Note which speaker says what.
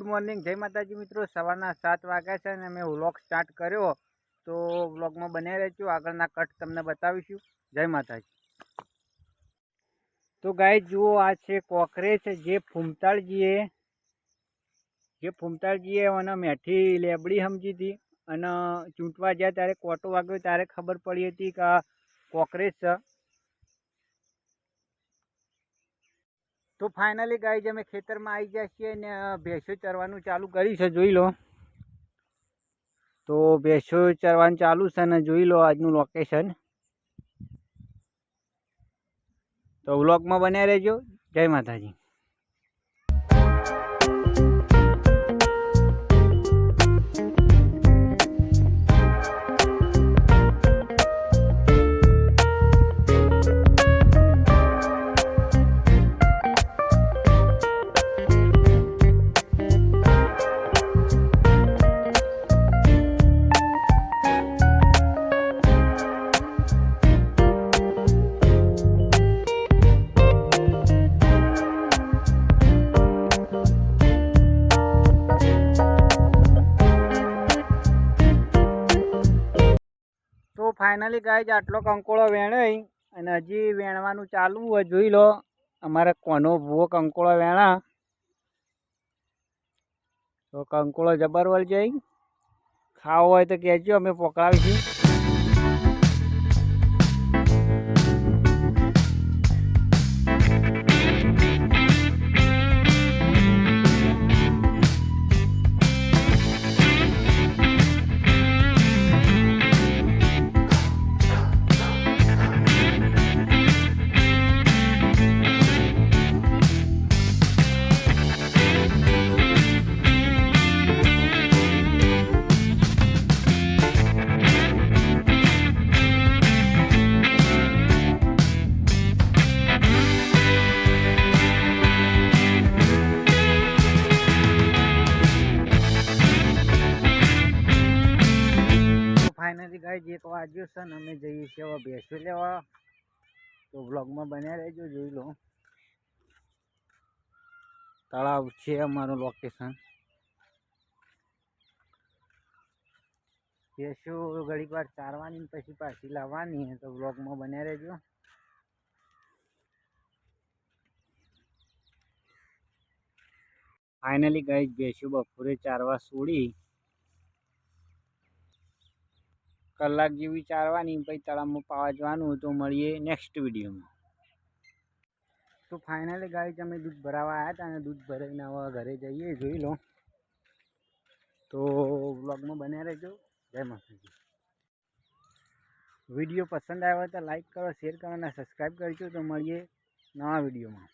Speaker 1: Morning, જય માતાજી મિત્રો। સવારના 7 વાગ્યા છે અને મેં વ્લોગ સ્ટાર્ટ કર્યો, તો વ્લોગમાં બન્યા રહેજો, આગળના કટ તમને બતાવીશું। જય માતાજી। તો ગાય જુઓ, આ છે કોકરેચ જે ફૂમતાળજીએ અને મેઠી લેબડી સમજી હતી અને ચૂંટવા ગયા ત્યારે કોટો વાગ્યો ત્યારે ખબર પડી હતી કે આ કોકરેચ છે। તો ફાઇનલી ગાય અમે ખેતરમાં આવી ગયા છીએ ને ભેંસો ચરવાનું ચાલુ કરી છે, જોઈ લો। તો ભેંસો ચરવાનું ચાલુ છે અને જોઈ લો આજનું લોકેશન। તો વ્લોગમાં બન્યા રહેજો। જય માતાજી। તો ફાઇનલી ગાય આટલો કંકોળો વેણાઈ અને હજી વેણવાનું ચાલુ હોય, જોઈ લો। અમારે કોનો ભૂવો કંકોળો વેણા, તો કંકોળો જબર વળ જાય। ખાવો હોય તો કહેજો, અમે પકડાવીશું। ફાઇનલી ગાય 1 વાગ્યો છે ને અમે જઈએ છીએ હવે ભેંસો લેવા। તો વ્લોગમાં બન્યા રહેજો, જોઈ લો। તળાવ છે અમારું લોકેશન। ભેંસો ઘડીક વાર ચારવાની પછી પાછી લાવવાની, તો વ્લોગમાં બન્યા રહેજો। ફાઇનલી ગાય ભેંસો બપોરે ચારવા છોડી, કલાક જેવી ચારવાની, પછી તળાવમાં પાવા જવાનું। તો મળીએ નેક્સ્ટ વિડીયોમાં। તો ફાઇનલી ગાય અમે દૂધ ભરાવા આવ્યા હતા અને દૂધ ભરાઈને હવે ઘરે જઈએ, જોઈ લો। તો વ્લોગમાં બન્યા રહેજો। જય માતાજી। વિડીયો પસંદ આવ્યો તો લાઈક કરો, શેર કરો અને સબસ્ક્રાઈબ કરજો। તો મળીએ નવા વિડીયોમાં।